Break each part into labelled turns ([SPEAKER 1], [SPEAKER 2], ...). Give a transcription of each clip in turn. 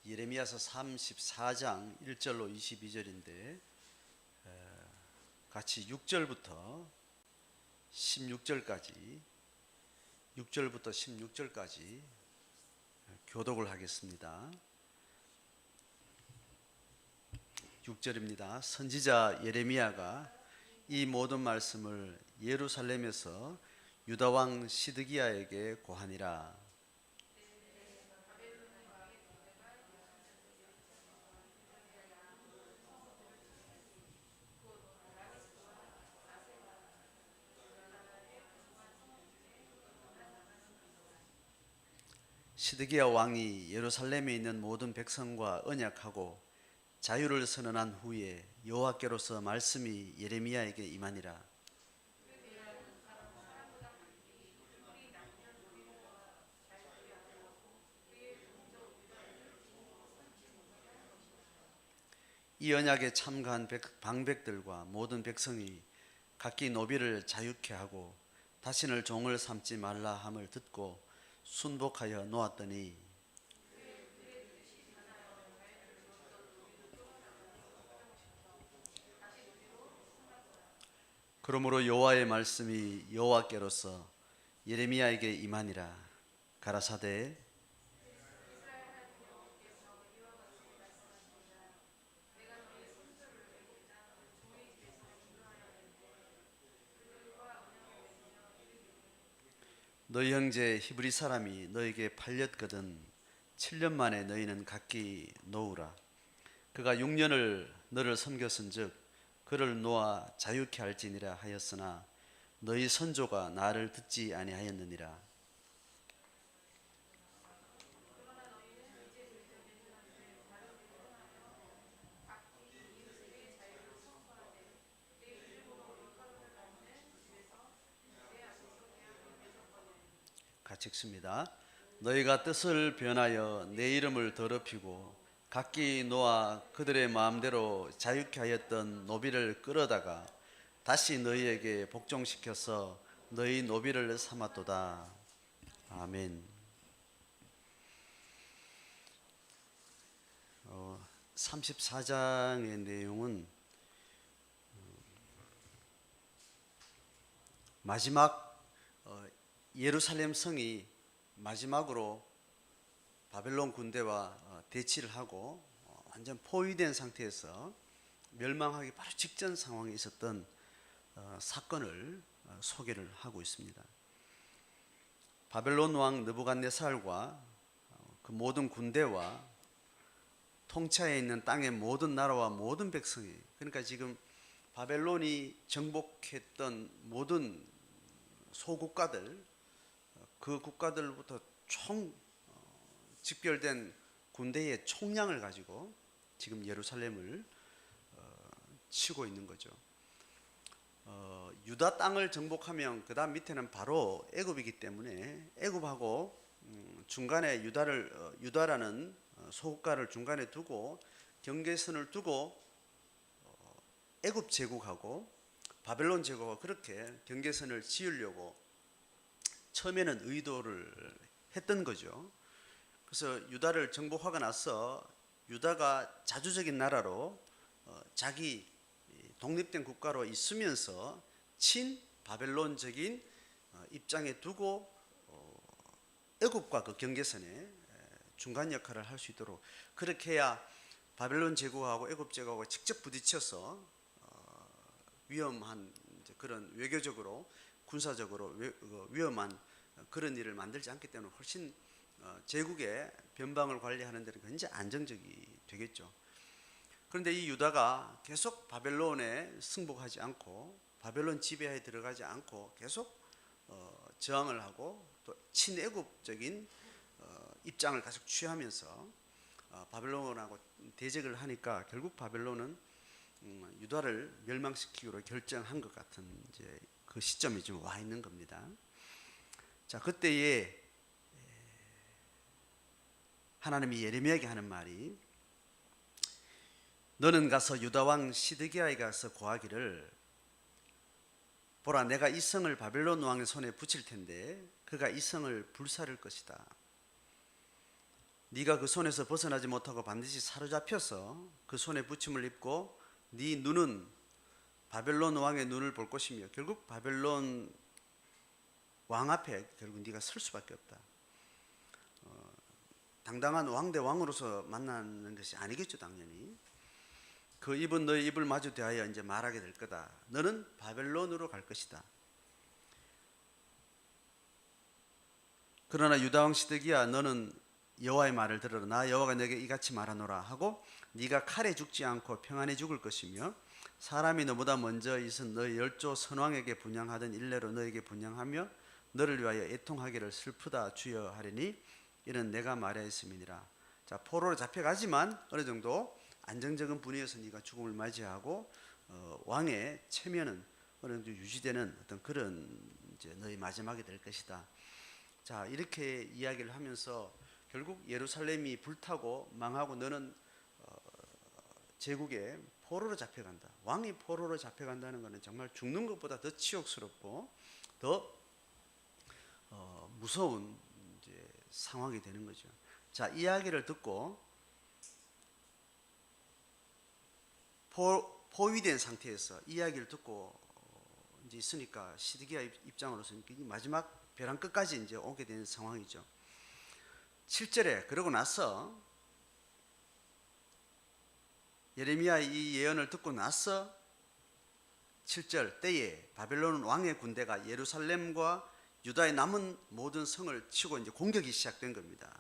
[SPEAKER 1] 예레미야서 34장 1절로 22절인데 같이 6절부터 16절까지 6절부터 16절까지 교독을 하겠습니다. 6절입니다. 선지자 예레미야가 이 모든 말씀을 예루살렘에서 유다 왕 시드기야에게 고하니라. 시드기야 왕이 예루살렘에 있는 모든 백성과 언약하고 자유를 선언한 후에 여호와께로서 말씀이 예레미야에게 임하니라. 이 언약에 참가한 방백들과 모든 백성이 각기 노비를 자유케 하고 다시는 종을 삼지 말라 함을 듣고 순복하여 놓았더니 그러므로 여호와의 말씀이 여호와께로서 예레미야에게 임하니라. 가라사대 너희 형제 히브리 사람이 너에게 팔렸거든 7년 만에 너희는 각기 놓으라. 그가 6년을 너를 섬겼은즉 그를 놓아 자유케 할지니라 하였으나 너희 선조가 나를 듣지 아니하였느니라. 같이 읽습니다. 너희가 뜻을 변하여 내 이름을 더럽히고 각기 놓아 그들의 마음대로 자유케 하였던 노비를 끌어다가 다시 너희에게 복종시켜서 너희 노비를 삼았도다. 아멘. 34장의 내용은 마지막 예루살렘 성이 마지막으로 바벨론 군대와 대치를 하고 완전 포위된 상태에서 멸망하기 바로 직전 상황에 있었던 사건을 소개를 하고 있습니다. 바벨론 왕 느부갓네살과 그 모든 군대와 통치하에 있는 땅의 모든 나라와 모든 백성이, 그러니까 지금 바벨론이 정복했던 모든 소국가들, 그 국가들부터 총 집결된 군대의 총량을 가지고 지금 예루살렘을 치고 있는 거죠. 유다 땅을 정복하면 그 다음 밑에는 바로 애굽이기 때문에 애굽하고 중간에 유다라는 소국가를 중간에 두고 경계선을 두고 애굽 제국하고 바벨론 제국하고 그렇게 경계선을 지으려고 처음에는 의도를 했던 거죠. 그래서 유다를 정복하고 나서 유다가 자주적인 나라로 자기 독립된 국가로 있으면서 친 바벨론적인 입장에 두고 애굽과 그 경계선에 중간 역할을 할 수 있도록 그렇게 해야 바벨론 제국하고 애굽 제국하고 직접 부딪혀서 위험한 그런 외교적으로 군사적으로 위험한 그런 일을 만들지 않기 때문에 훨씬 제국의 변방을 관리하는 데는 굉장히 안정적이 되겠죠. 그런데 이 유다가 계속 바벨론에 승복하지 않고 바벨론 지배하에 들어가지 않고 계속 저항을 하고 또 친애국적인 입장을 계속 취하면서 바벨론하고 대적을 하니까 결국 바벨론은 유다를 멸망시키기로 결정한 것 같은 이제 그 시점이 좀 와 있는 겁니다. 자, 그때에 하나님이 예레미야에게 하는 말이 너는 가서 유다 왕 시드기야에 가서 고하기를 보라 내가 이 성을 바벨론 왕의 손에 붙일 텐데 그가 이 성을 불사를 것이다. 네가 그 손에서 벗어나지 못하고 반드시 사로잡혀서 그 손에 붙임을 입고 네 눈은 바벨론 왕의 눈을 볼 것이며 결국 바벨론 왕 앞에 결국 네가 설 수밖에 없다. 당당한 왕 대 왕으로서 만나는 것이 아니겠죠, 당연히. 그 입은 너의 입을 마주 대하여 이제 말하게 될 거다. 너는 바벨론으로 갈 것이다. 그러나 유다 왕 시드기야, 너는 여호와의 말을 들으라. 나 여호와가 너에게 이같이 말하노라 하고 네가 칼에 죽지 않고 평안히 죽을 것이며 사람이 너보다 먼저 있은 너의 열조 선왕에게 분향하던 일례로 너에게 분향하며 너를 위하여 애통하기를 슬프다 주여 하리니 이는 내가 말하였음이니라. 자, 포로로 잡혀가지만 어느 정도 안정적인 분위기에서 네가 죽음을 맞이하고 왕의 체면은 어느 정도 유지되는 어떤 그런 이제 너의 마지막이 될 것이다. 자, 이렇게 이야기를 하면서 결국 예루살렘이 불타고 망하고 너는 제국의 포로로 잡혀간다. 왕이 포로로 잡혀간다는 것은 정말 죽는 것보다 더 치욕스럽고 더 무서운 이제 상황이 되는 거죠. 자, 이야기를 듣고 포위된 상태에서 이야기를 듣고 이제 있으니까 시드기야 입장으로서는 마지막 벼랑 끝까지 이제 오게 되는 상황이죠. 7절에 그러고 나서 예레미야 이 예언을 듣고 나서 7절 때에 바벨론 왕의 군대가 예루살렘과 유다의 남은 모든 성을 치고 이제 공격이 시작된 겁니다.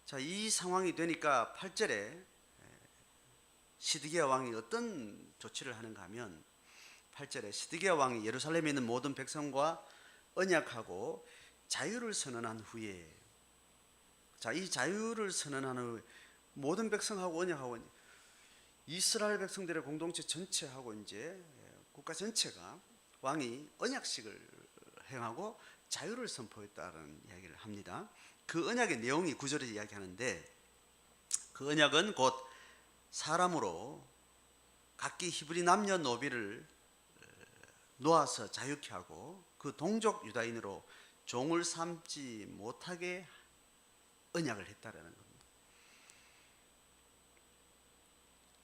[SPEAKER 1] 자, 이 상황이 되니까 8절에 시드기야 왕이 어떤 조치를 하는가 하면 8절에 시드기야 왕이 예루살렘에 있는 모든 백성과 언약하고 자유를 선언한 후에, 자, 이 자유를 선언한 후에 모든 백성하고 언약하고 이스라엘 백성들의 공동체 전체하고 이제 국가 전체가 왕이 언약식을 행하고 자유를 선포했다는 이야기를 합니다. 그 언약의 내용이 9절에 이야기하는데 그 언약은 곧 사람으로 각기 히브리 남녀노비를 놓아서 자유케 하고 그 동족 유다인으로 종을 삼지 못하게 언약을 했다라는 겁니다.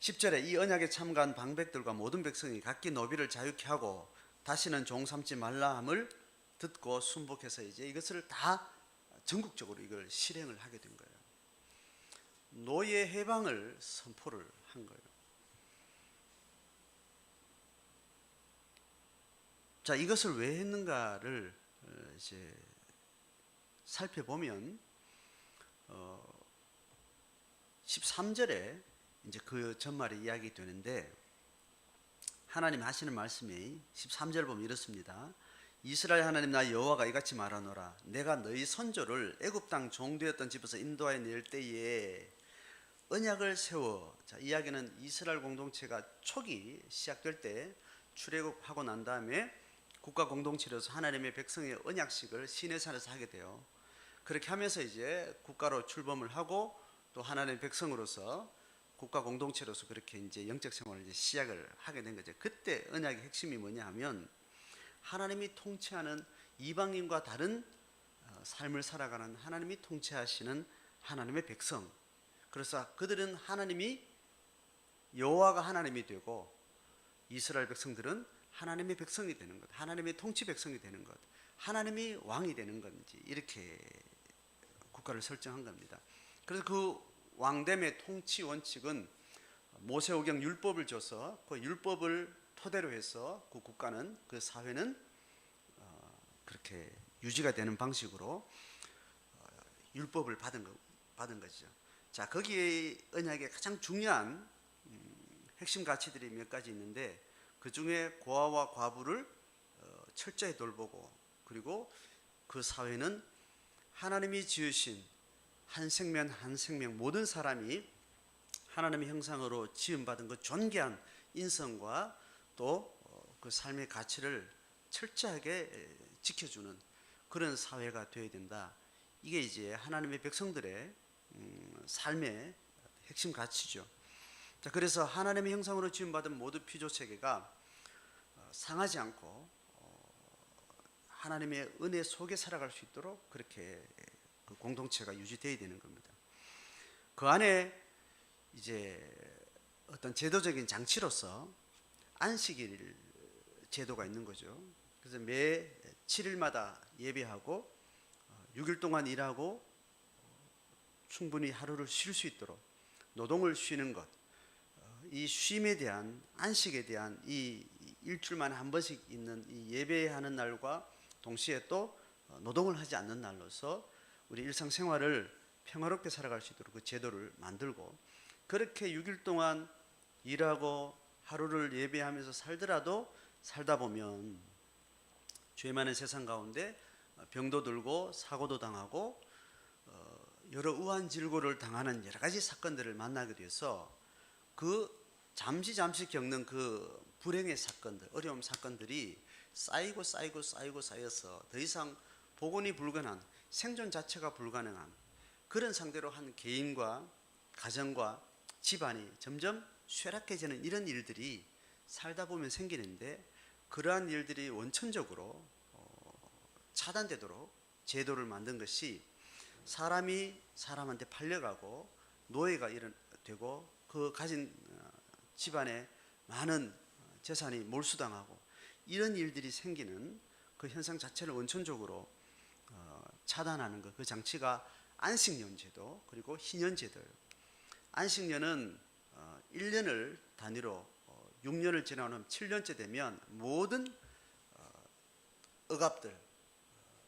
[SPEAKER 1] 10절에 이 언약에 참가한 방백들과 모든 백성이 각기 노비를 자유케 하고 다시는 종 삼지 말라 함을 듣고 순복해서 이제 이것을 다 전국적으로 이걸 실행을 하게 된 거예요. 노예 해방을 선포를 한 거예요. 자, 이것을 왜 했는가를 이제 살펴보면 13절에 이제 그 전말에 이야기 되는데 하나님 하시는 말씀이 13절 보면 이렇습니다. 이스라엘 하나님 나 여호와가 이같이 말하노라. 내가 너희 선조를 애굽 땅 종되었던 집에서 인도하여 낼 때에 언약을 세워. 자, 이야기는 이스라엘 공동체가 초기 시작될 때 출애굽하고 난 다음에 국가 공동체로서 하나님의 백성의 언약식을 시내산에서 하게 돼요. 그렇게 하면서 이제 국가로 출범을 하고 또 하나님의 백성으로서 국가 공동체로서 그렇게 이제 영적 생활을 이제 시작을 하게 된 거죠. 그때 언약의 핵심이 뭐냐 하면 하나님이 통치하는 이방인과 다른 삶을 살아가는 하나님이 통치하시는 하나님의 백성. 그래서 그들은 하나님이 여호와가 하나님이 되고 이스라엘 백성들은 하나님의 백성이 되는 것, 하나님의 통치 백성이 되는 것, 하나님이 왕이 되는 건지 이렇게 국가를 설정한 겁니다. 그래서 그 왕됨의 통치 원칙은 모세오경 율법을 줘서 그 율법을 토대로 해서 그 국가는 그 사회는 그렇게 유지가 되는 방식으로 율법을 받은 것이죠. 자, 거기에 언약의 가장 중요한 핵심 가치들이 몇 가지 있는데 그 중에 고아와 과부를 철저히 돌보고 그리고 그 사회는 하나님이 지으신 한 생명 한 생명 모든 사람이 하나님의 형상으로 지음받은 그 존귀한 인성과 또 그 삶의 가치를 철저하게 지켜주는 그런 사회가 되어야 된다. 이게 이제 하나님의 백성들의 삶의 핵심 가치죠. 자, 그래서 하나님의 형상으로 지음받은 모든 피조체계가 상하지 않고 하나님의 은혜 속에 살아갈 수 있도록 그렇게 그 공동체가 유지되어야 되는 겁니다. 그 안에 이제 어떤 제도적인 장치로서 안식일 제도가 있는 거죠. 그래서 매 7일마다 예배하고 6일 동안 일하고 충분히 하루를 쉴 수 있도록 노동을 쉬는 것, 이 쉼에 대한 안식에 대한 이 일주일만에 한 번씩 있는 이 예배하는 날과 동시에 또 노동을 하지 않는 날로서 우리 일상생활을 평화롭게 살아갈 수 있도록 그 제도를 만들고, 그렇게 6일 동안 일하고 하루를 예배하면서 살더라도 살다 보면 죄 많은 세상 가운데 병도 들고 사고도 당하고 여러 우한질고를 당하는 여러 가지 사건들을 만나게 돼서 그 잠시 겪는 그 불행의 사건들, 어려움 사건들이 쌓여서 더 이상 복원이 불가능한, 생존 자체가 불가능한 그런 상태로 한 개인과 가정과 집안이 점점 쇠락해지는 이런 일들이 살다 보면 생기는데, 그러한 일들이 원천적으로 차단되도록 제도를 만든 것이 사람이 사람한테 팔려가고 노예가 되고 그 가진 집안에 많은 재산이 몰수당하고 이런 일들이 생기는 그 현상 자체를 원천적으로 차단하는 것, 그 장치가 안식년 제도 그리고 희년 제도예요. 안식년은 1년을 단위로 6년을 지나면 7년째 되면 모든 억압들,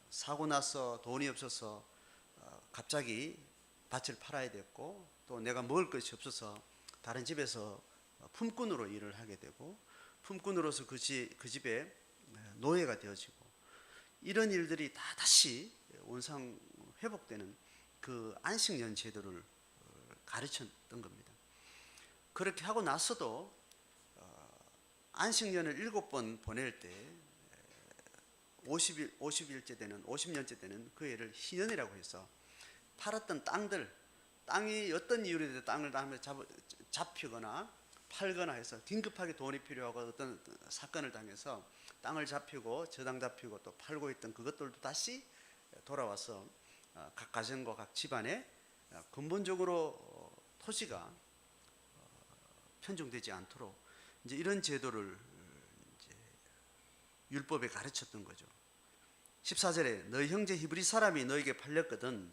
[SPEAKER 1] 사고 나서 돈이 없어서 갑자기 밭을 팔아야 됐고, 또 내가 먹을 것이 없어서 다른 집에서 품꾼으로 일을 하게 되고, 품꾼으로서 그 집에 노예가 되어지고, 이런 일들이 다시 원상 회복되는 그 안식년 제도를 가르쳤던 겁니다. 그렇게 하고 나서도 안식년을 7번 보낼 때 50일째 되는 50년째 되는 그 해를 희년이라고 해서 팔았던 땅이 어떤 이유로 땅을 잡히거나 팔거나 해서 긴급하게 돈이 필요하고 어떤 사건을 당해서 땅을 잡히고 저당 잡히고 또 팔고 있던 그것들도 다시 돌아와서 각 가정과 각 집안에 근본적으로 토지가 편중되지 않도록 이제 이런 제도를 이제 율법에 가르쳤던 거죠. 14절에 너희 형제 히브리 사람이 너에게 팔렸거든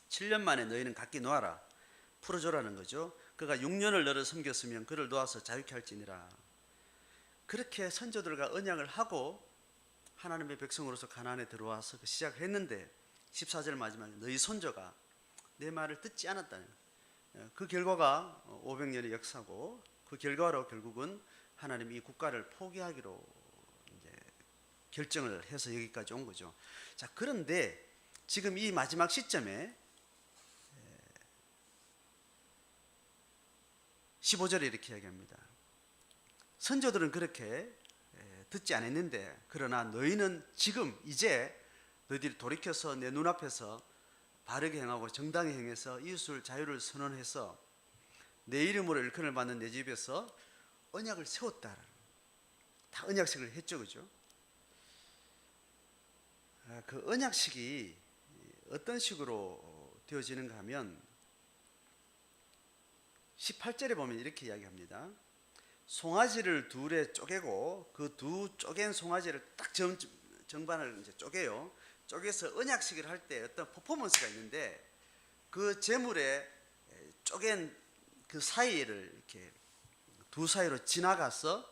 [SPEAKER 1] 7년 만에 너희는 각기 놓아라, 풀어줘라는 거죠. 그가 6년을 너를 섬겼으면 그를 놓아서 자유케 할지니라. 그렇게 선조들과 언약을 하고 하나님의 백성으로서 가나안에 들어와서 시작을 했는데 14절 마지막에 너희 손조가 내 말을 듣지 않았다는, 그 결과가 500년의 역사고, 그 결과로 결국은 하나님이 이 국가를 포기하기로 이제 결정을 해서 여기까지 온 거죠. 자, 그런데 지금 이 마지막 시점에 15절에 이렇게 이야기합니다. 선조들은 그렇게 듣지 않았는데 그러나 너희는 지금 이제 너희들이 돌이켜서 내 눈앞에서 바르게 행하고 정당히 행해서 이웃을 자유를 선언해서 내 이름으로 일컬음을 받는 내 집에서 언약을 세웠다. 다 언약식을 했죠, 그죠? 그 언약식이 어떤 식으로 되어지는가 하면 18절에 보면 이렇게 이야기합니다. 송아지를 둘에 쪼개고 그 두 쪼갠 송아지를 딱 정반을 이제 쪼개요. 쪼개서 언약식을 할 때 어떤 퍼포먼스가 있는데 그 제물에 쪼갠 그 사이를 이렇게 두 사이로 지나가서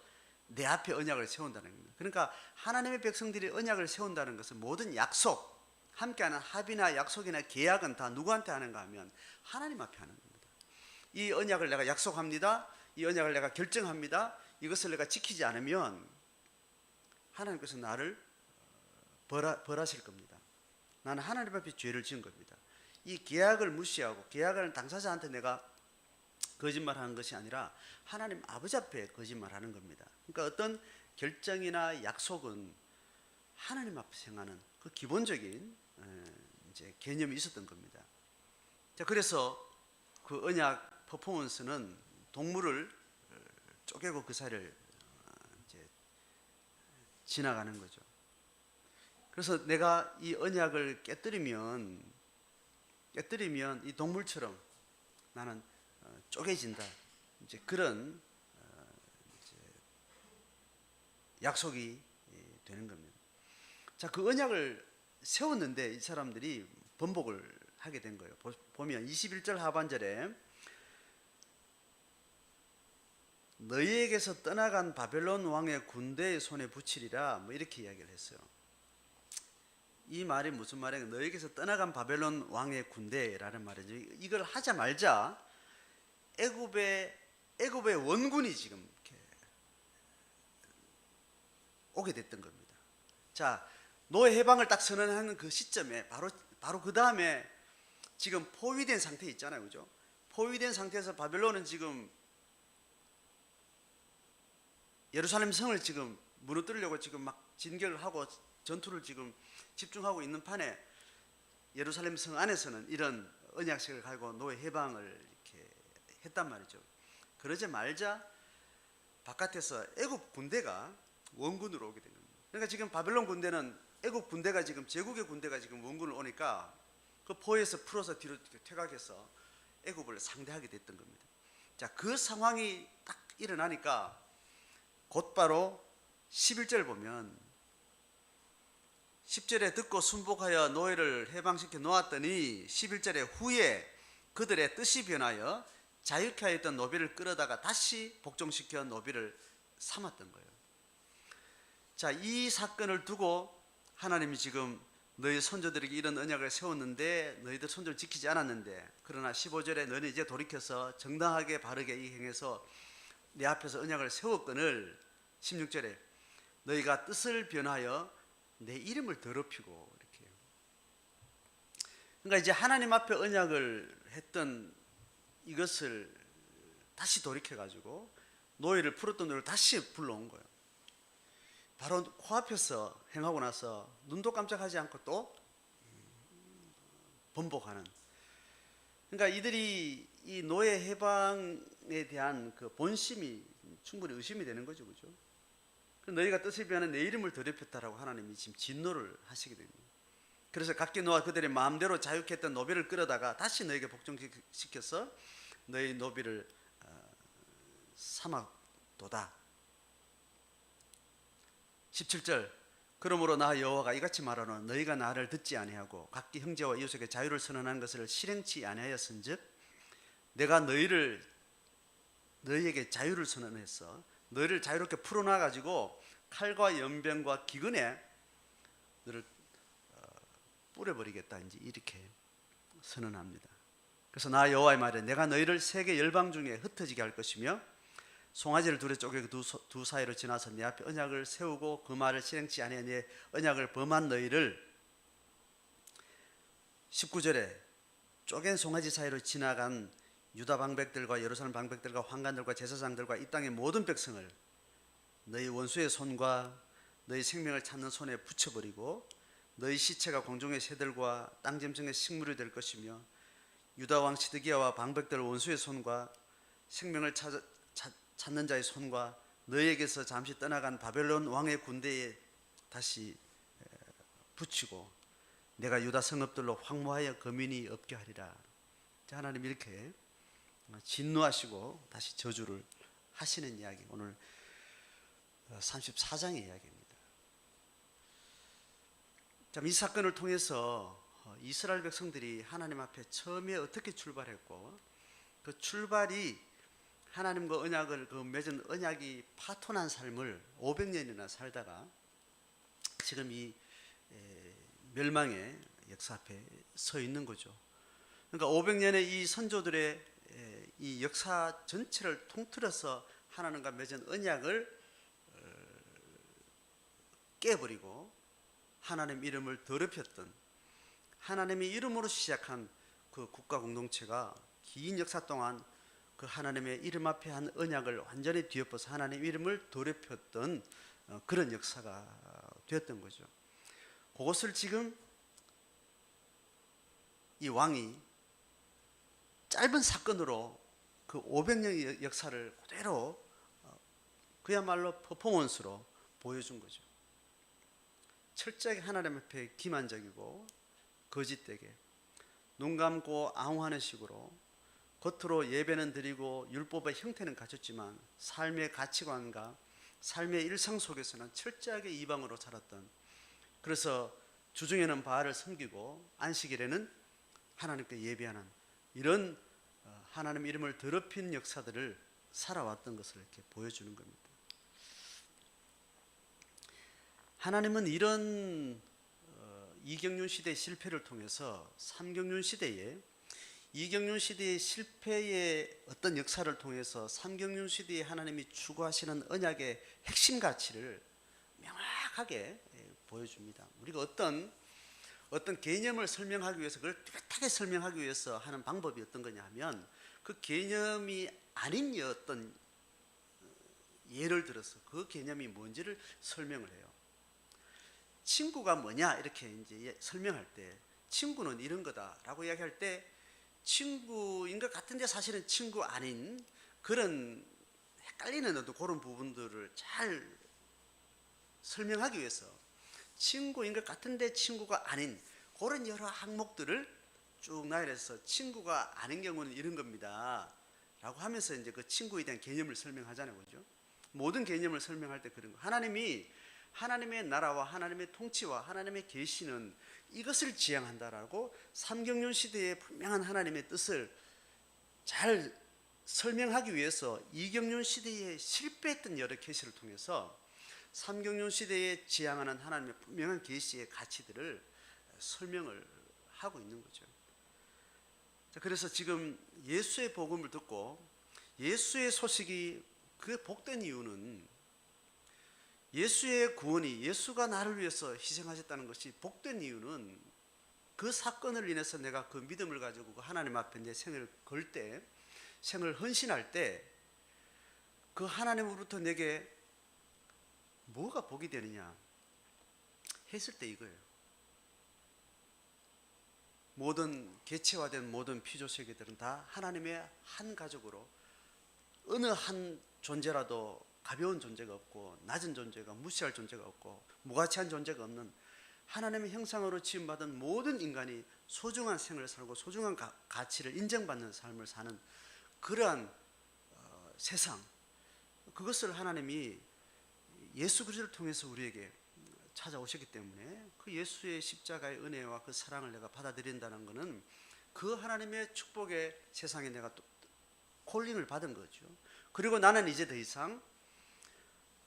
[SPEAKER 1] 내 앞에 언약을 세운다는 겁니다. 그러니까 하나님의 백성들이 언약을 세운다는 것은 모든 약속, 함께하는 합의나 약속이나 계약은 다 누구한테 하는가 하면 하나님 앞에 하는 겁니다. 이 언약을 내가 약속합니다. 이 언약을 내가 결정합니다. 이것을 내가 지키지 않으면 하나님께서 나를 벌하실 겁니다. 나는 하나님 앞에 죄를 지은 겁니다. 이 계약을 무시하고 계약하는 당사자한테 내가 거짓말하는 것이 아니라 하나님 아버지 앞에 거짓말하는 겁니다. 그러니까 어떤 결정이나 약속은 하나님 앞에서 행하는 그 기본적인 이제 개념이 있었던 겁니다. 자, 그래서 그 언약 퍼포먼스는 동물을 쪼개고 그 사이를 이제 지나가는 거죠. 그래서 내가 이 언약을 깨뜨리면 이 동물처럼 나는 쪼개진다. 이제 그런 이제 약속이 되는 겁니다. 자, 그 언약을 세웠는데 이 사람들이 번복을 하게 된 거예요. 보면 21절 하반절에 너희에게서 떠나간 바벨론 왕의 군대의 손에 붙이리라 뭐 이렇게 이야기를 했어요. 이 말이 무슨 말이에요? 너희에게서 떠나간 바벨론 왕의 군대라는 말이죠. 이걸 하자마자 애굽의 원군이 지금 이렇게 오게 됐던 겁니다. 자, 노예 해방을 딱 선언하는 그 시점에 바로 그 다음에 지금 포위된 상태 있잖아요, 그죠? 포위된 상태에서 바벨론은 지금 예루살렘 성을 지금 무너뜨리려고 지금 막 진격을 하고 전투를 지금 집중하고 있는 판에 예루살렘 성 안에서는 이런 언약식을 가지고 노예 해방을 이렇게 했단 말이죠. 그러지 말자 바깥에서 애굽 군대가 원군으로 오게 된 겁니다. 그러니까 지금 바벨론 군대는 애굽 군대가 지금 제국의 군대가 지금 원군을 오니까 그 포에서 풀어서 뒤로 퇴각해서 애굽을 상대하게 됐던 겁니다. 자, 그 상황이 딱 일어나니까 곧바로 11절 보면 10절에 듣고 순복하여 노예를 해방시켜 놓았더니 11절에 후에 그들의 뜻이 변하여 자유케 하였던 노비를 끌어다가 다시 복종시켜 노비를 삼았던 거예요. 자, 이 사건을 두고 하나님이 지금 너희 선조들에게 이런 언약을 세웠는데 너희들 선조를 지키지 않았는데 그러나 15절에 너희는 이제 돌이켜서 정당하게 바르게 이 행해서 내 앞에서 언약을 세웠거늘 16절에 너희가 뜻을 변하여 내 이름을 더럽히고 이렇게. 그러니까 이제 하나님 앞에 언약을 했던 이것을 다시 돌이켜 가지고 노예를 풀었던 노예를 다시 불러온 거예요. 바로 코앞에서 행하고 나서 눈도 깜짝하지 않고 또 번복하는. 그러니까 이들이 이 노예 해방에 대한 그 본심이 충분히 의심이 되는 거죠, 그죠? 너희가 뜻을 변하여 내 이름을 더럽혔다라고 하나님이 지금 진노를 하시게 됩니다. 그래서 각기 노아 그들의 마음대로 자유케 했던 노비를 끌어다가 다시 너에게 복종시켜서 너희 노비를 삼았도다. 17절 그러므로 나 여호와가 이같이 말하노 너희가 나를 듣지 아니하고 각기 형제와 이웃에게 자유를 선언한 것을 실행치 아니하였은즉 내가 너희에게 자유를 선언했어. 너희를 자유롭게 풀어놔 가지고 칼과 연병과 기근에 너를 뿌려버리겠다 이제 이렇게 선언합니다. 그래서 나 여호와의 말에 내가 너희를 세계 열방 중에 흩어지게 할 것이며 송아지를 둘에 쪼개 두 사이로 지나서 내 앞에 언약을 세우고 그 말을 실행치 아니하여 내 언약을 범한 너희를 19절에 쪼갠 송아지 사이로 지나간 유다 방백들과 예루살렘 방백들과 환관들과 제사장들과 이 땅의 모든 백성을 너희 원수의 손과 너희 생명을 찾는 손에 붙여버리고 너희 시체가 공중의 새들과 땅 짐승의 식물이 될 것이며 유다 왕 시드기야와 방백들 원수의 손과 생명을 찾는 자의 손과 너희에게서 잠시 떠나간 바벨론 왕의 군대에 다시 붙이고 내가 유다 성읍들로 황무하여 거민이 없게 하리라. 하나님 이렇게 진노하시고 다시 저주를 하시는 이야기, 오늘 34장의 이야기입니다. 이 사건을 통해서 이스라엘 백성들이 하나님 앞에 처음에 어떻게 출발했고 그 출발이 하나님과 언약을 맺은 언약이 파토난 삶을 500년이나 살다가 지금 이 멸망의 역사 앞에 서 있는 거죠. 그러니까 500년의 이 선조들의 이 역사 전체를 통틀어서 하나님과 맺은 언약을 깨버리고 하나님 이름을 더럽혔던, 하나님의 이름으로 시작한 그 국가 공동체가 긴 역사 동안 그 하나님의 이름 앞에 한 언약을 완전히 뒤엎어서 하나님 이름을 더럽혔던 그런 역사가 되었던 거죠. 그것을 지금 이 왕이 짧은 사건으로 그 500년의 역사를 그대로 그야말로 퍼포먼스로 보여준 거죠. 철저하게 하나님 앞에 기만적이고 거짓되게 눈 감고 앙호하는 식으로 겉으로 예배는 드리고 율법의 형태는 갖췄지만 삶의 가치관과 삶의 일상 속에서는 철저하게 이방으로 살았던, 그래서 주중에는 바알을 섬기고 안식일에는 하나님께 예배하는 이런 하나님 이름을 더럽힌 역사들을 살아왔던 것을 이렇게 보여주는 겁니다. 하나님은 이런 이경륜 시대의 실패를 통해서 삼경륜 시대에, 이경륜 시대의 실패의 어떤 역사를 통해서 삼경륜 시대에 하나님이 추구하시는 언약의 핵심 가치를 명확하게 보여줍니다. 우리가 어떤 개념을 설명하기 위해서, 그걸 뚜렷하게 설명하기 위해서 하는 방법이 어떤 거냐 하면, 그 개념이 아닌 어떤 예를 들어서 그 개념이 뭔지를 설명을 해요. 친구가 뭐냐 이렇게 이제 설명할 때, 친구는 이런 거다라고 이야기할 때 친구인 것 같은데 사실은 친구 아닌 그런 헷갈리는 어떤 그런 부분들을 잘 설명하기 위해서 친구인 것 같은데 친구가 아닌 그런 여러 항목들을 쭉 나열해서 친구가 아닌 경우는 이런 겁니다 라고 하면서 이제 그 친구에 대한 개념을 설명하잖아요. 그죠? 모든 개념을 설명할 때 그런 거. 하나님의 나라와 하나님의 통치와 하나님의 계시는 이것을 지향한다라고 삼경륜 시대의 분명한 하나님의 뜻을 잘 설명하기 위해서 이경륜 시대에 실패했던 여러 계시를 통해서 삼경륜 시대에 지향하는 하나님의 분명한 계시의 가치들을 설명을 하고 있는 거죠. 그래서 지금 예수의 복음을 듣고 예수의 소식이 그 복된 이유는, 예수의 구원이, 예수가 나를 위해서 희생하셨다는 것이 복된 이유는, 그 사건을 인해서 내가 그 믿음을 가지고 그 하나님 앞에 내 생을 걸 때, 생을 헌신할 때 그 하나님으로부터 내게 뭐가 복이 되느냐 했을 때 이거예요. 모든 개체화된 모든 피조 세계들은 다 하나님의 한 가족으로, 어느 한 존재라도 가벼운 존재가 없고 낮은 존재가, 무시할 존재가 없고 무가치한 존재가 없는 하나님의 형상으로 지음받은 모든 인간이 소중한 생을 살고 소중한 가치를 인정받는 삶을 사는 그러한 세상, 그것을 하나님이 예수 그리스도를 통해서 우리에게 찾아오셨기 때문에 그 예수의 십자가의 은혜와 그 사랑을 내가 받아들인다는 것은 그 하나님의 축복의 세상에 내가 또 콜링을 받은 거죠. 그리고 나는 이제 더 이상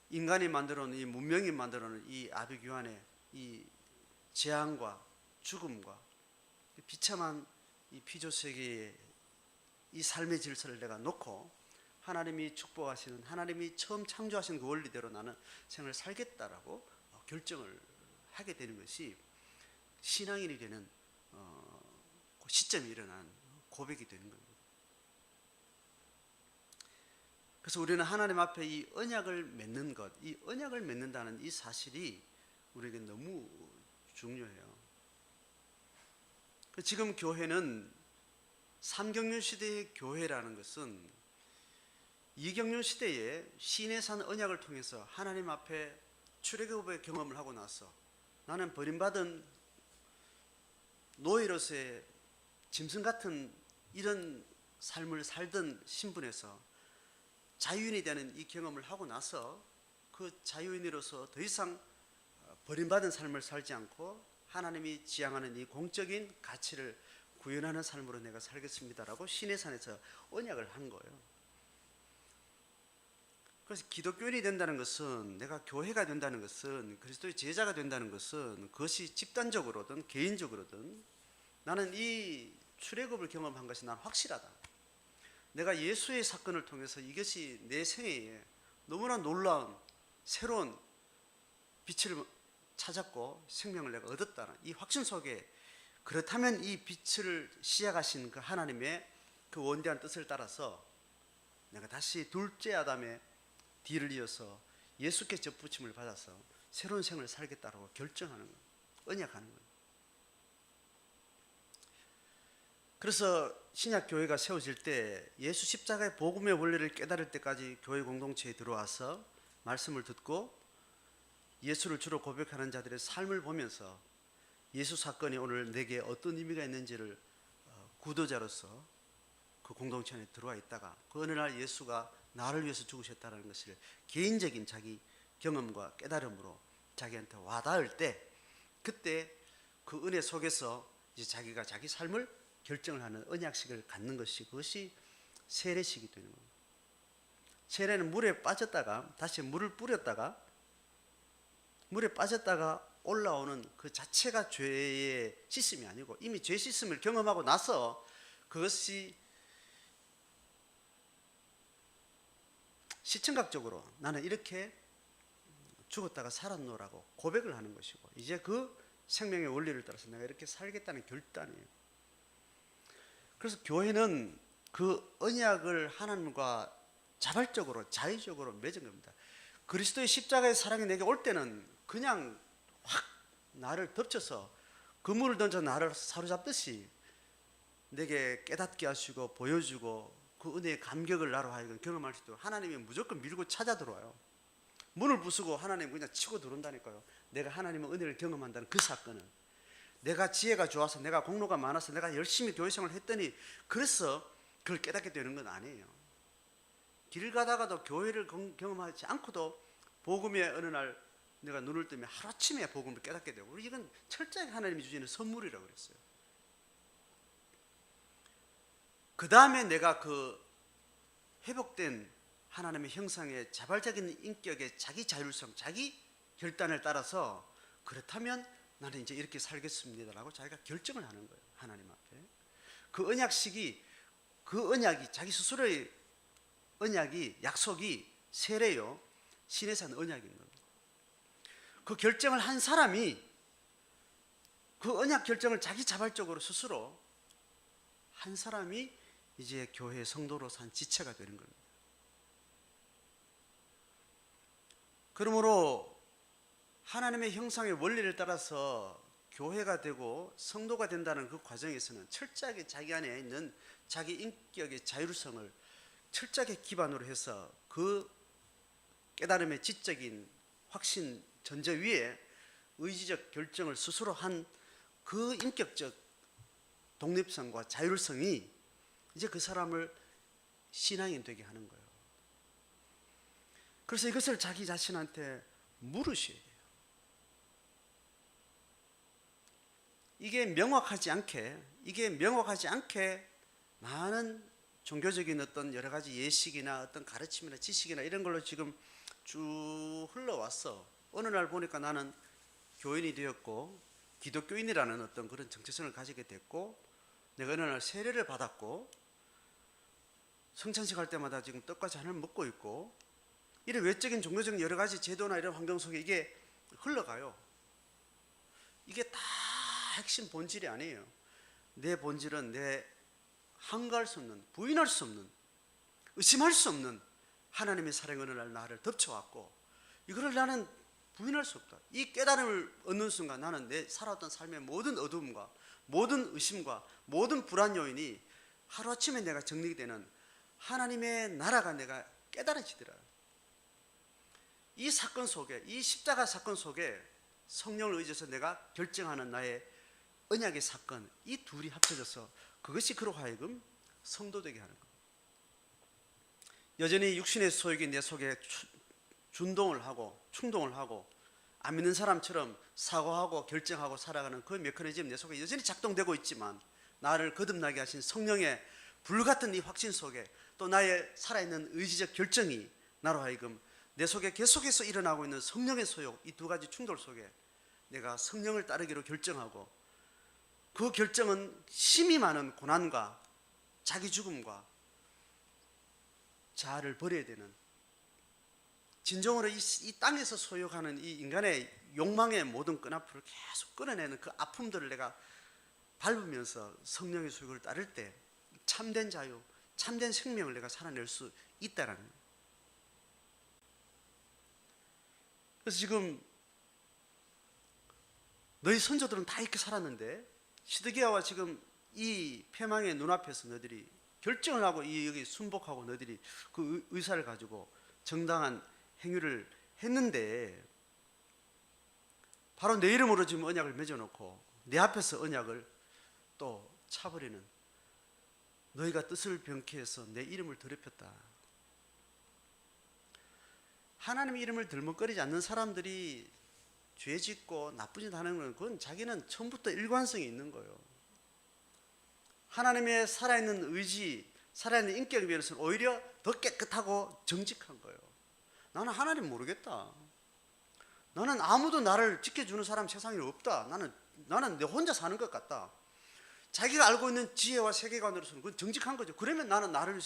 [SPEAKER 1] 인간이 만들어놓은, 이 문명이 만들어놓은 이 아비규환의 이 재앙과 죽음과 비참한 이 피조세계의 이 삶의 질서를 내가 놓고 하나님이 축복하시는, 하나님이 처음 창조하신 그 원리대로 나는 생을 살겠다라고 결정을 하게 되는 것이 신앙인이 되는 그 시점이 일어난 고백이 되는 겁니다. 그래서 우리는 하나님 앞에 이 언약을 맺는 것, 이 언약을 맺는다는 이 사실이 우리에게 너무 중요해요. 지금 교회는, 삼경륜 시대의 교회라는 것은 이경륜 시대에 시내산 언약을 통해서 하나님 앞에 출애굽의 경험을 하고 나서 나는 버림받은 노예로서의 짐승 같은 이런 삶을 살던 신분에서 자유인이 되는 이 경험을 하고 나서 그 자유인으로서 더 이상 버림받은 삶을 살지 않고 하나님이 지향하는 이 공적인 가치를 구현하는 삶으로 내가 살겠습니다라고 시내산에서 언약을 한 거예요. 그래서 기독교인이 된다는 것은, 내가 교회가 된다는 것은, 그리스도의 제자가 된다는 것은, 그것이 집단적으로든 개인적으로든 나는 이 출애굽을 경험한 것이 난 확실하다. 내가 예수의 사건을 통해서 이것이 내 생애에 너무나 놀라운 새로운 빛을 찾았고 생명을 내가 얻었다는 이 확신 속에, 그렇다면 이 빛을 시작하신 그 하나님의 그 원대한 뜻을 따라서 내가 다시 둘째 아담의 뒤를 이어서 예수께 접붙임을 받아서 새로운 생을 살겠다고 결정하는 거예요. 언약하는 거예요. 그래서 신약 교회가 세워질 때 예수 십자가의 복음의 원리를 깨달을 때까지 교회 공동체에 들어와서 말씀을 듣고 예수를 주로 고백하는 자들의 삶을 보면서 예수 사건이 오늘 내게 어떤 의미가 있는지를 구도자로서 그 공동체 안에 들어와 있다가 그 어느 날 예수가 나를 위해서 죽으셨다는 것을 개인적인 자기 경험과 깨달음으로 자기한테 와닿을 때, 그때 그 은혜 속에서 이제 자기가 자기 삶을 결정을 하는 언약식을 갖는 것이, 그것이 세례식이 되는 겁니다. 세례는 물에 빠졌다가 다시 물을 뿌렸다가 물에 빠졌다가 올라오는 그 자체가 죄의 씻음이 아니고, 이미 죄 씻음을 경험하고 나서 그것이 시청각적으로 나는 이렇게 죽었다가 살았노라고 고백을 하는 것이고, 이제 그 생명의 원리를 따라서 내가 이렇게 살겠다는 결단이에요. 그래서 교회는 그 언약을 하나님과 자발적으로 자의적으로 맺은 겁니다. 그리스도의 십자가의 사랑이 내게 올 때는 그냥 확 나를 덮쳐서 그물을 던져 나를 사로잡듯이 내게 깨닫게 하시고 보여주고 그 은혜의 감격을 나로 하여금 경험할 수 있도록 하나님이 무조건 밀고 찾아 들어와요. 문을 부수고 하나님 그냥 치고 들어온다니까요. 내가 하나님의 은혜를 경험한다는 그 사건은, 내가 지혜가 좋아서 내가 공로가 많아서 내가 열심히 교회 생활을 했더니 그래서 그걸 깨닫게 되는 건 아니에요. 길 가다가도 교회를 경험하지 않고도 복음의 어느 날 내가 눈을 뜨면 하루아침에 복음을 깨닫게 되고, 이건 철저하게 하나님이 주시는 선물이라고 그랬어요. 그 다음에 내가 그 회복된 하나님의 형상의 자발적인 인격의 자기 자율성, 자기 결단을 따라서 그렇다면 나는 이제 이렇게 살겠습니다라고 자기가 결정을 하는 거예요. 하나님 앞에. 그 언약식이, 그 언약이 자기 스스로의 언약이, 약속이 세례요, 신에서 한 언약인 겁니다. 그 결정을 한 사람이 그 언약 결정을 자기 자발적으로 스스로 한 사람이 이제 교회의 성도로서 한 지체가 되는 겁니다. 그러므로 하나님의 형상의 원리를 따라서 교회가 되고 성도가 된다는 그 과정에서는 철저하게 자기 안에 있는 자기 인격의 자율성을 철저하게 기반으로 해서 그 깨달음의 지적인 확신 전제 위에 의지적 결정을 스스로 한 그 인격적 독립성과 자율성이 이제 그 사람을 신앙인 되게 하는 거예요. 그래서 이것을 자기 자신한테 물으셔야 돼요. 이게 명확하지 않게 많은 종교적인 어떤 여러 가지 예식이나 어떤 가르침이나 지식이나 이런 걸로 지금 쭉 흘러왔어. 어느 날 보니까 나는 교인이 되었고 기독교인이라는 어떤 그런 정체성을 가지게 됐고, 내가 어느 날 세례를 받았고 성찬식 할 때마다 지금 떡과 잔을 먹고 있고, 이런 외적인 종교적인 여러 가지 제도나 이런 환경 속에 이게 흘러가요. 이게 다 핵심 본질이 아니에요. 내 본질은 내 한가할 수 없는, 부인할 수 없는, 의심할 수 없는 하나님의 사랑이 어느 날 나를 덮쳐왔고, 이거를 나는 부인할 수 없다. 이 깨달음을 얻는 순간 나는 내 살아왔던 삶의 모든 어두움과 모든 의심과 모든 불안 요인이 하루아침에 내가 정리되는 하나님의 나라가 내가 깨달아지더라. 이 사건 속에, 이 십자가 사건 속에 성령을 의지해서 내가 결정하는 나의 언약의 사건, 이 둘이 합쳐져서 그것이 그로 하여금 성도되게 하는 겁니다. 여전히 육신의 소욕이 내 속에 준동을 하고 충동을 하고 안 믿는 사람처럼 사고하고 결정하고 살아가는 그 메커니즘 내 속에 여전히 작동되고 있지만, 나를 거듭나게 하신 성령의 불같은 이 확신 속에 또 나의 살아있는 의지적 결정이 나로 하여금 내 속에 계속해서 일어나고 있는 성령의 소욕, 이 두 가지 충돌 속에 내가 성령을 따르기로 결정하고, 그 결정은 심히 많은 고난과 자기 죽음과 자아를 버려야 되는, 진정으로 이 땅에서 소유하는 이 인간의 욕망의 모든 끈앞을 계속 끊어내는 그 아픔들을 내가 밟으면서 성령의 소욕을 따를 때 참된 자유, 참된 생명을 내가 살아낼 수 있다라는 거예요. 그래서 지금 너희 선조들은 다 이렇게 살았는데, 시드기야와 지금 이 패망의 눈앞에서 너희들이 결정을 하고 여기 순복하고 너희들이 그 의사를 가지고 정당한 행위를 했는데, 바로 내 이름으로 지금 언약을 맺어놓고 내 앞에서 언약을 또 차버리는, 너희가 뜻을 병케해서 내 이름을 더럽혔다. 하나님의 이름을 들먹거리지 않는 사람들이 죄 짓고 나쁜 짓 하는 건 그건 자기는 처음부터 일관성이 있는 거예요. 하나님의 살아있는 의지, 살아있는 인격에 비해서는 오히려 더 깨끗하고 정직한 거예요. 나는 하나님 모르겠다. 나는 아무도 나를 지켜주는 사람 세상에 없다. 나는 내 혼자 사는 것 같다. 자기가 알고 있는 지혜와 세계관으로서는 그건 정직한 거죠. 그러면 나는 나를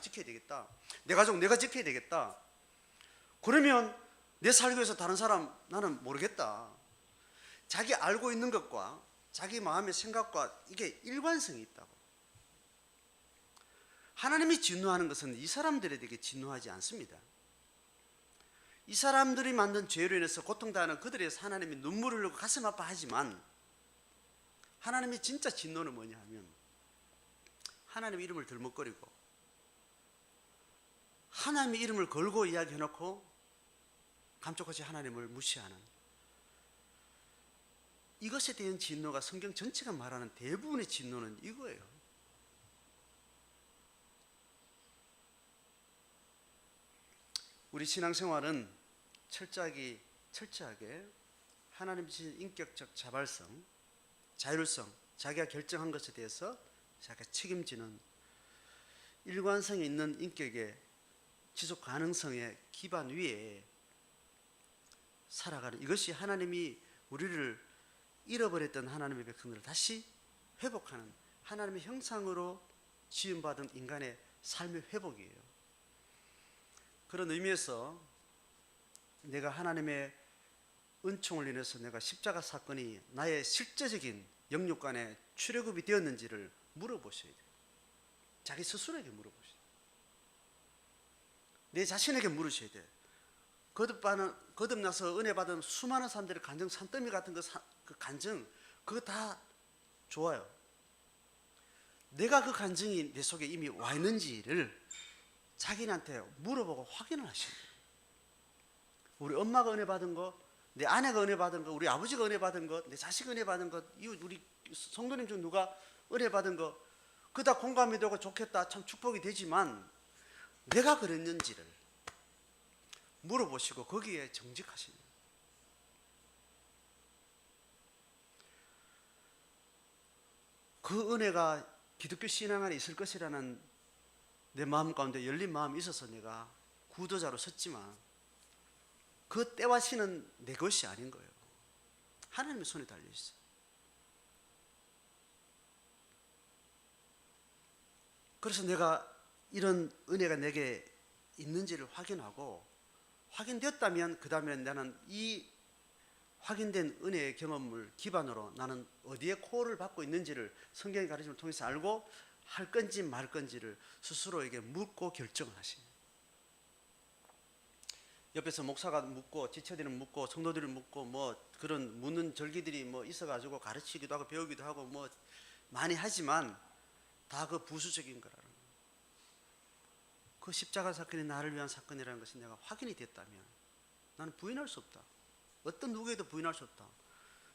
[SPEAKER 1] 지켜야 되겠다. 내 가족 내가 지켜야 되겠다. 그러면 내 살기 위해서 다른 사람 나는 모르겠다. 자기 알고 있는 것과 자기 마음의 생각과 이게 일관성이 있다고. 하나님이 진노하는 것은 이 사람들에게 진노하지 않습니다. 이 사람들이 만든 죄로 인해서 고통당하는 그들의 하나님이 눈물을 흘리고 가슴 아파하지만 하나님의 진짜 진노는 뭐냐 하면 하나님의 이름을 들먹거리고 하나님의 이름을 걸고 이야기해놓고 감쪽같이 하나님을 무시하는 이것에 대한 진노가 성경 전체가 말하는 대부분의 진노는 이거예요. 우리 신앙생활은 철저하게 하나님 주신 인격적 자발성, 자율성, 자기가 결정한 것에 대해서 자기가 책임지는 일관성이 있는 인격의 지속 가능성의 기반 위에 살아가는 이것이 하나님이 우리를 잃어버렸던 하나님의 백성들을 다시 회복하는 하나님의 형상으로 지음받은 인간의 삶의 회복이에요. 그런 의미에서 내가 하나님의 은총을 인해서 내가 십자가 사건이 나의 실제적인 영육간에 출애굽이 되었는지를 물어보셔야 돼요. 자기 스스로에게 물어보셔야 돼요. 내 자신에게 물으셔야 돼요. 거듭나서 은혜 받은 수많은 사람들의 간증, 산더미 같은 그 간증, 그거 다 좋아요. 내가 그 간증이 내 속에 이미 와 있는지를 자기한테 물어보고 확인을 하셔야 돼요. 우리 엄마가 은혜 받은 거, 내 아내가 은혜 받은 거, 우리 아버지가 은혜 받은 거, 내 자식이 은혜 받은 거, 우리 성도님 중 누가 은혜 받은 거, 그거 다 공감이 되고 좋겠다, 참 축복이 되지만 내가 그랬는지를 물어보시고 거기에 정직하시는 거예요. 그 은혜가 기독교 신앙 안에 있을 것이라는 내 마음 가운데 열린 마음이 있어서 내가 구도자로 섰지만 그 때와 시는 내 것이 아닌 거예요. 하나님의 손에 달려 있어요. 그래서 내가 이런 은혜가 내게 있는지를 확인하고 확인되었다면 그 다음에 나는 이 확인된 은혜의 경험을 기반으로 나는 어디에 콜을 받고 있는지를 성경의 가르침을 통해서 알고 할 건지 말 건지를 스스로에게 묻고 결정을 하시는 거예요. 옆에서 목사가 묻고 지체들은 묻고 성도들이 묻고 뭐 그런 묻는 절기들이 뭐 있어가지고 가르치기도 하고 배우기도 하고 뭐 많이 하지만 다 그 부수적인 거라는 거예요. 그 십자가 사건이 나를 위한 사건이라는 것이 내가 확인이 됐다면 나는 부인할 수 없다. 어떤 누구에도 부인할 수 없다.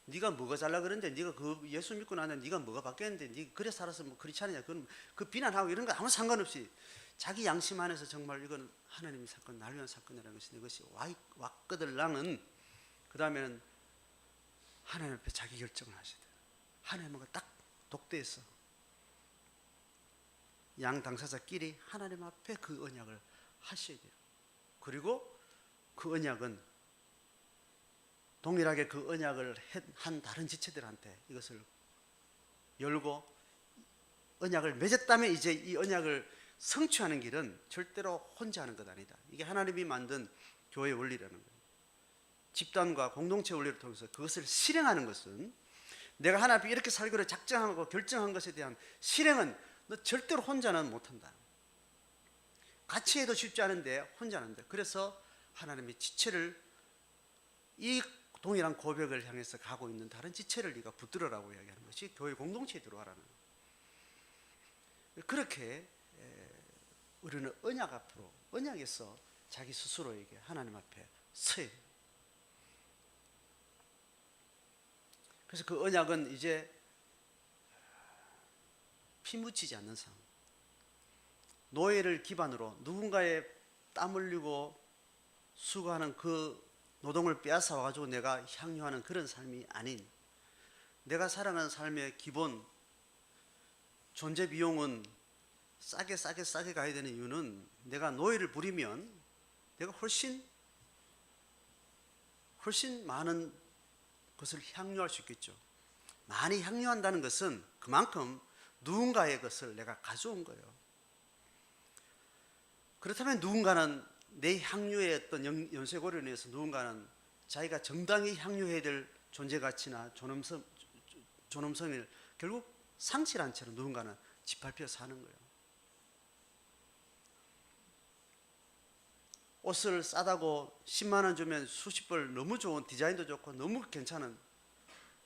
[SPEAKER 1] 네가 뭐가 잘나 그런데 네가 그 예수 믿고 나는데 네가 뭐가 바뀌었는데 네가 그래 살아서 뭐 그렇지 않느냐. 그건 그 비난하고 이런 거 아무 상관없이 자기 양심 안에서 정말 이건 하나님의 사건, 나를 위한 사건이라는 것이 이것이 왔거들랑은 그 다음에는 하나님 앞에 자기 결정을 하셔야 돼요. 하나님과 딱 독대해서 양 당사자끼리 하나님 앞에 그 언약을 하셔야 돼요. 그리고 그 언약은 동일하게 그 언약을 한 다른 지체들한테 이것을 열고 언약을 맺었다면 이제 이 언약을 성취하는 길은 절대로 혼자 하는 것 아니다. 이게 하나님이 만든 교회 원리라는 거예요. 집단과 공동체 원리를 통해서 그것을 실행하는 것은 내가 하나님 앞에 이렇게 살기로 작정하고 결정한 것에 대한 실행은 너 절대로 혼자는 못한다. 같이 해도 쉽지 않은데 혼자 하는데 그래서 하나님의 지체를 이 동일한 고백을 향해서 가고 있는 다른 지체를 네가 붙들어라고 이야기하는 것이 교회 공동체에 들어와라는 거예요. 그렇게 우리는 언약 앞으로 언약에서 자기 스스로에게 하나님 앞에 서야 돼요. 그래서 그 언약은 이제 피 묻히지 않는 삶, 노예를 기반으로 누군가의 땀 흘리고 수고하는 그 노동을 빼앗아 와가지고 내가 향유하는 그런 삶이 아닌, 내가 살아가는 삶의 기본 존재 비용은 싸게 가야 되는 이유는, 내가 노예를 부리면 내가 훨씬 많은 것을 향유할 수 있겠죠. 많이 향유한다는 것은 그만큼 누군가의 것을 내가 가져온 거예요. 그렇다면 누군가는 내 향유의 어떤 연쇄고리로 인해서 누군가는 자기가 정당히 향유해야 될 존재 가치나 존엄성을 결국 상실한 채로 누군가는 짓밟혀 사는 거예요. 옷을 싸다고 10만 원 주면 수십 벌 너무 좋은, 디자인도 좋고 너무 괜찮은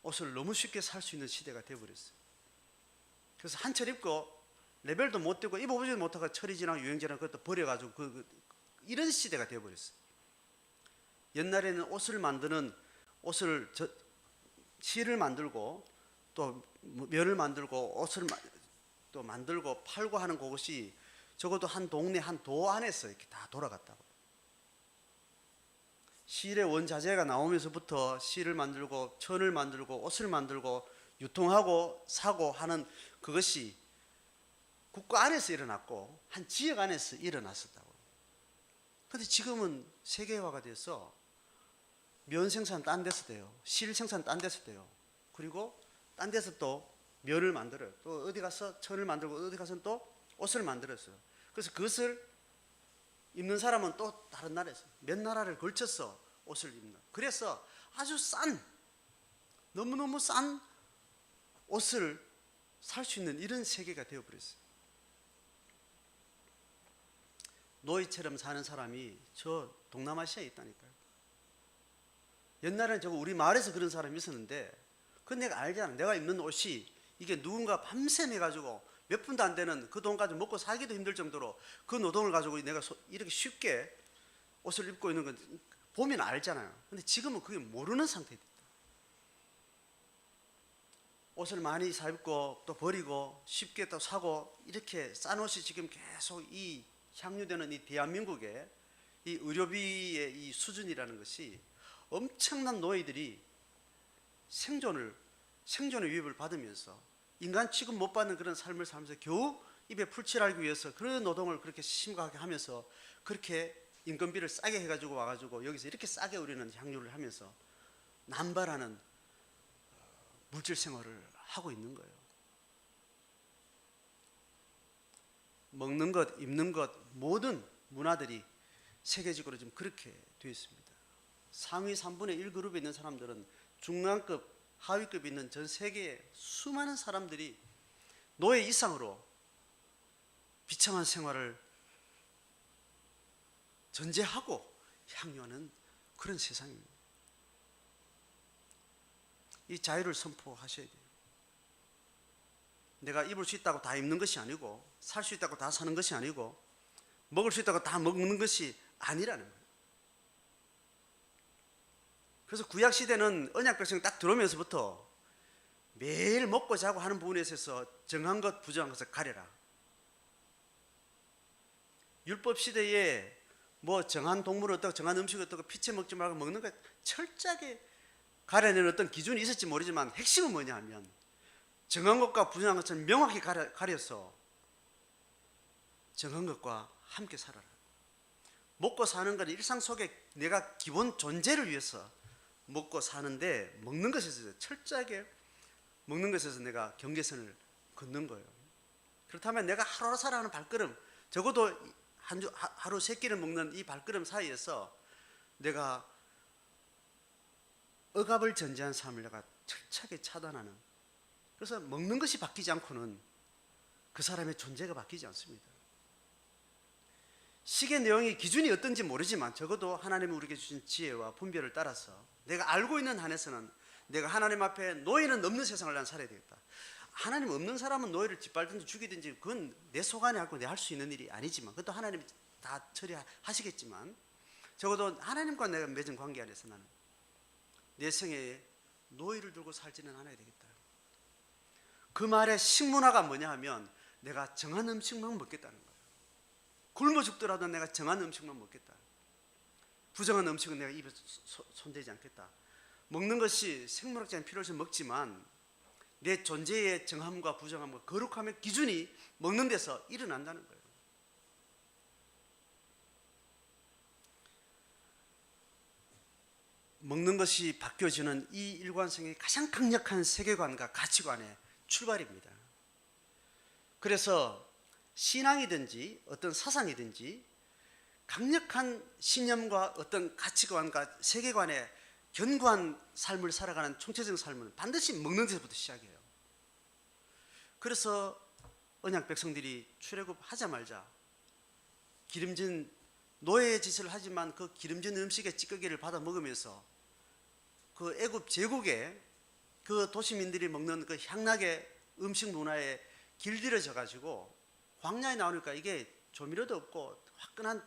[SPEAKER 1] 옷을 너무 쉽게 살 수 있는 시대가 되어버렸어요. 그래서 한 철 입고 레벨도 못 되고 입어보지도 못하고 철이 지나고 유행 지나고 그것도 버려가지고 이런 시대가 되어버렸어요. 옛날에는 실을 만들고 또 면을 만들고 옷을 또 만들고 팔고 하는 그것이 적어도 한 동네 한 도 안에서 이렇게 다 돌아갔다고. 실의 원자재가 나오면서부터 실을 만들고 천을 만들고 옷을 만들고 유통하고 사고 하는 그것이 국가 안에서 일어났고 한 지역 안에서 일어났었다고. 그런데 지금은 세계화가 돼서 면 생산 딴 데서 돼요. 실 생산 딴 데서 돼요. 그리고 딴 데서 또 면을 만들어요. 또 어디 가서 천을 만들고 어디 가서 또 옷을 만들었어요. 그래서 그것을 입는 사람은 또 다른 나라에서 몇 나라를 걸쳐서 옷을 입는, 그래서 아주 너무너무 싼 옷을 살 수 있는 이런 세계가 되어버렸어요. 노예처럼 사는 사람이 저 동남아시아에 있다니까요. 옛날에는 우리 마을에서 그런 사람이 있었는데, 그건 내가 알잖아. 내가 입는 옷이 이게 누군가 밤샘 해가지고 몇 푼도 안 되는 그 돈 가지고 먹고 살기도 힘들 정도로 그 노동을 가지고 내가 이렇게 쉽게 옷을 입고 있는 건 보면 알잖아요. 근데 지금은 그게 모르는 상태에 됐다. 옷을 많이 사 입고 또 버리고 쉽게 또 사고, 이렇게 싼 옷이 지금 계속 이 향유되는 이 대한민국의 이 의료비의 이 수준이라는 것이, 엄청난 노예들이 생존의 위협을 받으면서 인간 취급 못 받는 그런 삶을 살면서 겨우 입에 풀칠하기 위해서 그런 노동을 그렇게 심각하게 하면서 그렇게 인건비를 싸게 해가지고 와가지고 여기서 이렇게 싸게 우리는 향유를 하면서 남발하는 물질 생활을 하고 있는 거예요. 먹는 것, 입는 것, 모든 문화들이 세계적으로 지금 그렇게 되어 있습니다. 상위 3분의 1 그룹에 있는 사람들은 중간급, 하위급에 있는 전 세계의 수많은 사람들이 노예 이상으로 비참한 생활을 전제하고 향유하는 그런 세상입니다. 이 자유를 선포하셔야 돼요. 내가 입을 수 있다고 다 입는 것이 아니고, 살 수 있다고 다 사는 것이 아니고, 먹을 수 있다고 다 먹는 것이 아니라는 거예요. 그래서 구약시대는 언약백성 딱 들어오면서부터 매일 먹고 자고 하는 부분에 있어서 정한 것 부정한 것을 가려라. 율법시대에 뭐 정한 동물을 어떻고 정한 음식을 어떻고 피채 먹지 말고 먹는 것 철저하게 가려내는 어떤 기준이 있을지 모르지만, 핵심은 뭐냐 하면 정한 것과 부정한 것을 명확히 가려서 정한 것과 함께 살아라. 먹고 사는 건 일상 속에 내가 기본 존재를 위해서 먹고 사는데, 먹는 것에 있어서 철저하게 먹는 것에 있어서 내가 경계선을 긋는 거예요. 그렇다면 내가 하루 살아가는 발걸음, 적어도 하루 3끼를 먹는 이 발걸음 사이에서 내가 억압을 전제한 삶을 내가 철저하게 차단하는, 그래서 먹는 것이 바뀌지 않고는 그 사람의 존재가 바뀌지 않습니다. 식의 내용의 기준이 어떤지 모르지만 적어도 하나님이 우리에게 주신 지혜와 분별을 따라서 내가 알고 있는 한에서는 내가 하나님 앞에 노예는 없는 세상을 난 살아야 되겠다. 하나님 없는 사람은 노예를 짓밟든지 죽이든지 그건 내 속안에 하고 내가 할 수 있는 일이 아니지만, 그것도 하나님이 다 처리하시겠지만, 적어도 하나님과 내가 맺은 관계 안에서 나는 내 생애에 노예를 들고 살지는 않아야 되겠다. 그 말의 식문화가 뭐냐 하면 내가 정한 음식만 먹겠다는 거예요. 굶어 죽더라도 내가 정한 음식만 먹겠다. 부정한 음식은 내가 입에 손대지 않겠다. 먹는 것이 생물학적인 필요해서 먹지만 내 존재의 정함과 부정함과 거룩함의 기준이 먹는 데서 일어난다는 거예요. 먹는 것이 바뀌어지는 이 일관성의 가장 강력한 세계관과 가치관의 출발입니다. 그래서 신앙이든지 어떤 사상이든지 강력한 신념과 어떤 가치관과 세계관에 견고한 삶을 살아가는 총체적인 삶은 반드시 먹는 데서부터 시작해요. 그래서 언약 백성들이 출애굽하자마자 기름진 노예의 짓을 하지만 그 기름진 음식의 찌꺼기를 받아 먹으면서 그 애굽 제국의 그 도시민들이 먹는 그 향락의 음식 문화에 길들여져 가지고 광야에 나오니까 이게 조미료도 없고 화끈한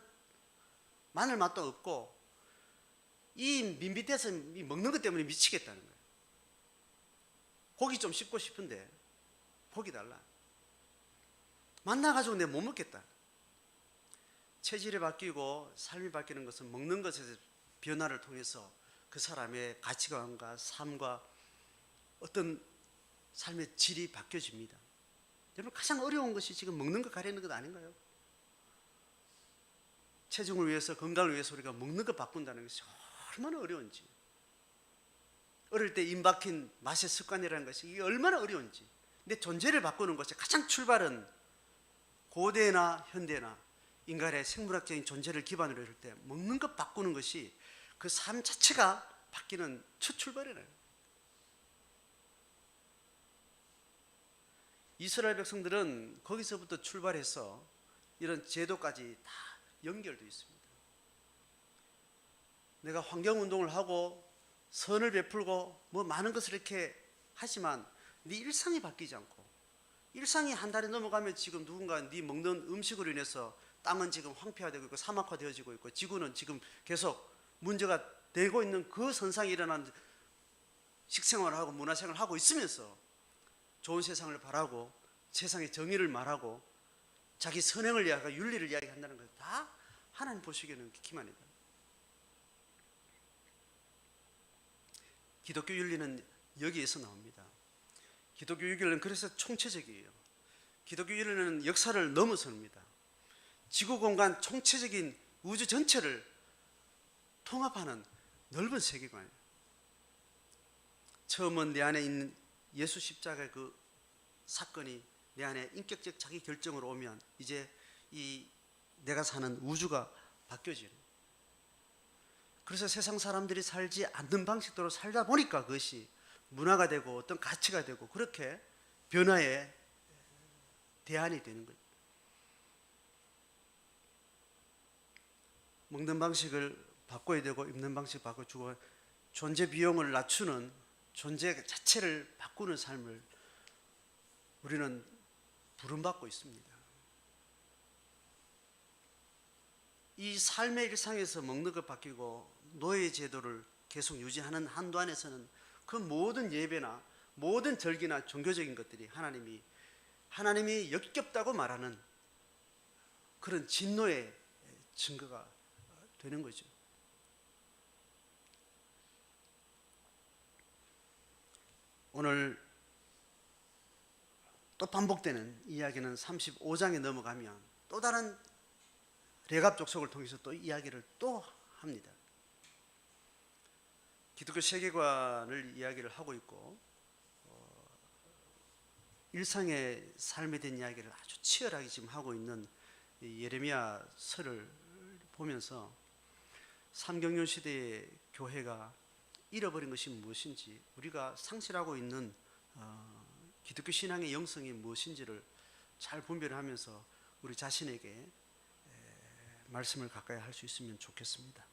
[SPEAKER 1] 마늘 맛도 없고 이 민빛에서 먹는 것 때문에 미치겠다는 거예요. 고기 좀 씹고 싶은데 고기 달라. 만나가지고 내가 못 먹겠다. 체질이 바뀌고 삶이 바뀌는 것은 먹는 것에서 변화를 통해서 그 사람의 가치관과 삶과 어떤 삶의 질이 바뀌어집니다. 여러분, 가장 어려운 것이 지금 먹는 것 가리는 것 아닌가요? 체중을 위해서, 건강을 위해서 우리가 먹는 것 바꾼다는 것이 얼마나 어려운지, 어릴 때 임박힌 맛의 습관이라는 것이 이게 얼마나 어려운지, 내 존재를 바꾸는 것이 가장 출발은 고대나 현대나 인간의 생물학적인 존재를 기반으로 할 때 먹는 것 바꾸는 것이 그 삶 자체가 바뀌는 첫 출발이래요. 이스라엘 백성들은 거기서부터 출발해서 이런 제도까지 다 연결되어 있습니다. 내가 환경운동을 하고 선을 베풀고 뭐 많은 것을 이렇게 하지만 네 일상이 바뀌지 않고, 일상이 한 달이 넘어가면 지금 누군가 네 먹는 음식으로 인해서 땅은 지금 황폐화되고 있고 사막화되어지고 있고 지구는 지금 계속 문제가 되고 있는 그 선상에 일어난 식생활을 하고 문화생활을 하고 있으면서 좋은 세상을 바라고 세상의 정의를 말하고 자기 선행을 이야기하고 윤리를 이야기한다는 것 다 하나님 보시기에는 기만이다. 기독교 윤리는 여기에서 나옵니다. 기독교 윤리는 그래서 총체적이에요. 기독교 윤리는 역사를 넘어섭니다. 지구 공간 총체적인 우주 전체를 통합하는 넓은 세계관이에요. 처음은 내 안에 있는 예수 십자가의 그 사건이 내 안에 인격적 자기 결정으로 오면 이제 이 내가 사는 우주가 바뀌어지는, 그래서 세상 사람들이 살지 않는 방식대로 살다 보니까 그것이 문화가 되고 어떤 가치가 되고 그렇게 변화의 대안이 되는 거예요. 먹는 방식을 바꿔야 되고 입는 방식 바꿔주고 존재 비용을 낮추는, 존재 자체를 바꾸는 삶을 우리는 부름받고 있습니다. 이 삶의 일상에서 먹는 것 바뀌고 노예 제도를 계속 유지하는 한도 안에서는 그 모든 예배나 모든 절기나 종교적인 것들이 하나님이 역겹다고 말하는 그런 진노의 증거가 되는 거죠. 오늘 또 반복되는 이야기는 35장에 넘어가면 또 다른 레갑 족속을 통해서 또 이야기를 또 합니다. 기독교 세계관을 이야기를 하고 있고 일상의 삶에 대한 이야기를 아주 치열하게 지금 하고 있는 예레미야 서를 보면서 삼경륜 시대의 교회가 잃어버린 것이 무엇인지, 우리가 상실하고 있는 기독교 신앙의 영성이 무엇인지를 잘 분별하면서 우리 자신에게 말씀을 가까이 할 수 있으면 좋겠습니다.